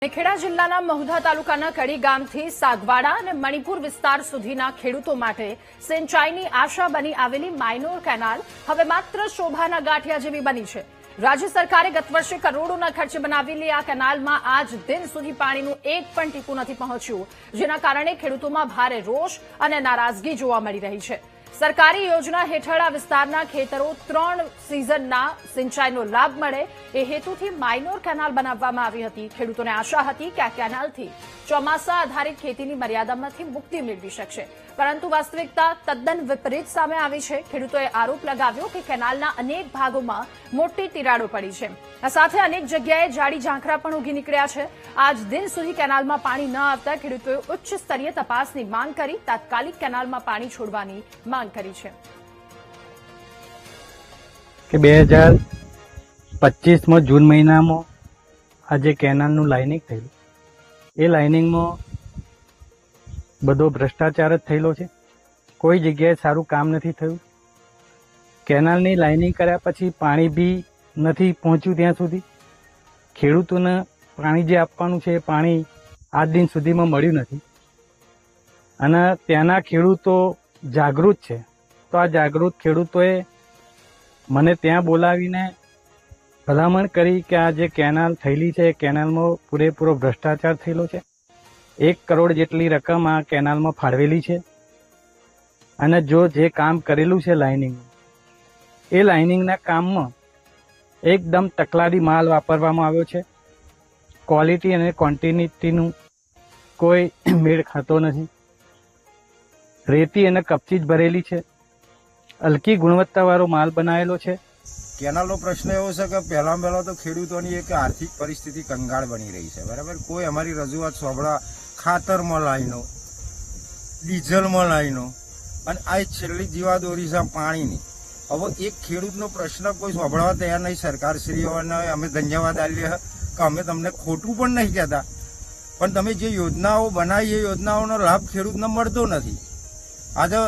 ખેડા જિલ્લાના મહુધા તાલુકાના કડી ગામથી સાગવાડા અને મણિપુર વિસ્તાર સુધીના ખેડૂતો માટે સિંચાઈની આશા બની આવેલી માઇનોર કેનાલ હવે માત્ર શોભાના ગાંઠિયા જેવી બની છે। રાજ્ય સરકારે ગત વર્ષે કરોડોના ખર્ચે બનાવેલી આ કેનાલમાં આજ દિન સુધી પાણીનું એક પણ ટીપું નથી પહોંચ્યું, જેના કારણે ખેડૂતોમાં ભારે રોષ અને નારાજગી જોવા મળી રહી છે। સરકારી યોજના હેઠળ આ વિસ્તારના ખેતરો 3 સિઝનના સિંચાઈનો લાભ મળે એ હેતુથી માઇનોર કેનાલ બનાવવામાં આવી હતી। ખેડૂતોને આશા હતી કે આ કેનાલથી ચોમાસા આધારિત ખેતીની મર્યાદામાંથી મુક્તિ મેળવી શકશે, પરંતુ વાસ્તવિકતા તદ્દન વિપરીત સામે આવી છે। ખેડૂતોએ આરોપ લગાવ્યો કે કેનાલના અનેક ભાગોમાં મોટી તિરાડો પડી છે। આ સાથે અનેક જગ્યાએ જાડી ઝાંખરા પણ ઉગી નીકળ્યા છે। આજ દિન સુધી કેનાલમાં પાણી ન આવતા ખેડૂતોએ ઉચ્ચ સ્તરીય તપાસની માંગ કરી તાત્કાલિક કેનાલમાં પાણી છોડવાની માંગ કરી છે। કે 2025 જૂન મહિનામાં આ જે કેનાલનું લાઇનિંગ થયેલું એ લાઇનિંગમાં બધો ભ્રષ્ટાચાર જ થયેલો છે। કોઈ જગ્યાએ સારું કામ નથી થયું। કેનાલની લાઇનિંગ કર્યા પછી પાણી બી નથી પહોંચ્યું ત્યાં સુધી। ખેડૂતોને પાણી જે આપવાનું છે એ પાણી આજ દિન સુધીમાં મળ્યું નથી અને ત્યાંના ખેડૂતો જાગૃત છે। તો આ જાગૃત ખેડૂતોએ મને ત્યાં બોલાવીને ભલામણ કરી કે આ જે કેનાલ થયેલી છે એ કેનાલમાં પૂરેપૂરો ભ્રષ્ટાચાર થયેલો છે। 1 કરોડ જેટલી રકમ આ કેનાલમાં ફાળવેલી છે અને જો જે કામ કરેલું છે લાઇનિંગનું એ લાઇનિંગના કામમાં એકદમ તકલાદી માલ વાપરવામાં આવ્યો છે। ક્વોલિટી અને ક્વોન્ટિટીનું કોઈ મેળ ખાતો નથી। રેતી અને કપચી જ ભરેલી છે। હલકી ગુણવત્તાવાળો માલ બનાવેલો છે। કેનાલનો પ્રશ્ન એવો છે કે પહેલા તો ખેડૂતોની એક આર્થિક પરિસ્થિતિ કંગાળ બની રહી છે, બરાબર। કોઈ અમારી રજૂઆત સાંભળવા ખાતરમાં લાઈનો, ડીઝલમાં લાઈનો અને આ છેલ્લી જીવાદોરી છે પાણીની। હવે એક ખેડૂતનો પ્રશ્ન કોઈ સાંભળવા તૈયાર નહીં। સરકારશ્રીઓને અમે ધન્યવાદ આપીએ કે અમે તમને ખોટું પણ નહીં કહેતા, પણ તમે જે યોજનાઓ બનાવી એ યોજનાઓનો લાભ ખેડૂતને મળતો નથી। આજે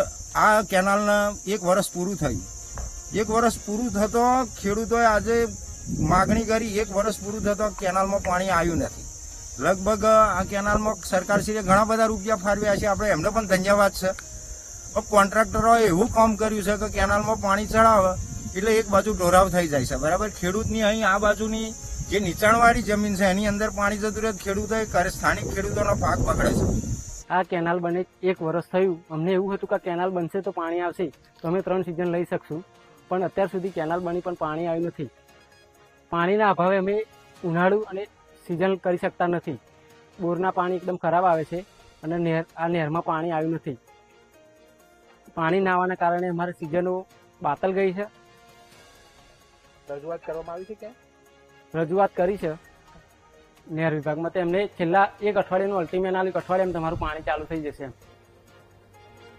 આ કેનાલને 1 વર્ષ પૂરું થયું। 1 વર્ષ પૂરું થતો ખેડૂતોએ આજે માગણી કરી, 1 વર્ષ પૂરું થતો કેનાલમાં પાણી આવ્યું નથી। લગભગ આ કેનાલમાં સરકારશ્રીએ ઘણા બધા રૂપિયા ફાળવ્યા છે, આપણે એમને પણ ધન્યવાદ છે। કોન્ટ્રાક્ટરોએ એવું કામ કર્યું છે કે કેનાલમાં પાણી ચડાવે એટલે એક બાજુ ઢોરાવ થઈ જાય છે, બરાબર। ખેડૂતની અહીં આ બાજુની જે નીચાણવાળી જમીન છે એની અંદર પાણી જતું રહે, ખેડૂતોએ સ્થાનિક ખેડૂતોનો પાક બગડે છે। આ કેનાલ બને 1 વર્ષ થયું। અમને એવું હતું કે કેનાલ બનશે તો પાણી આવશે તો અમે 3 સિઝન લઈ શકશું, પણ અત્યાર સુધી કેનાલ બની પણ પાણી આવ્યું નથી। પાણીના અભાવે અમે ઉનાળુ અને સિઝન કરી શકતા નથી। બોરના પાણી એકદમ ખરાબ આવે છે અને આ નહેરમાં પાણી આવ્યું નથી। પાણી ના આવવાના કારણે અમારી સિઝનો બાતલ ગઈ છે। રજૂઆત કરવામાં આવી છે કે રજૂઆત કરી છે નહેર વિભાગમાં, તો એમને છેલ્લા 1 અઠવાડિયાનું અલ્ટિમેટ આલ્યું, અઠવાડિયામાં તમારું પાણી ચાલુ થઈ જશે।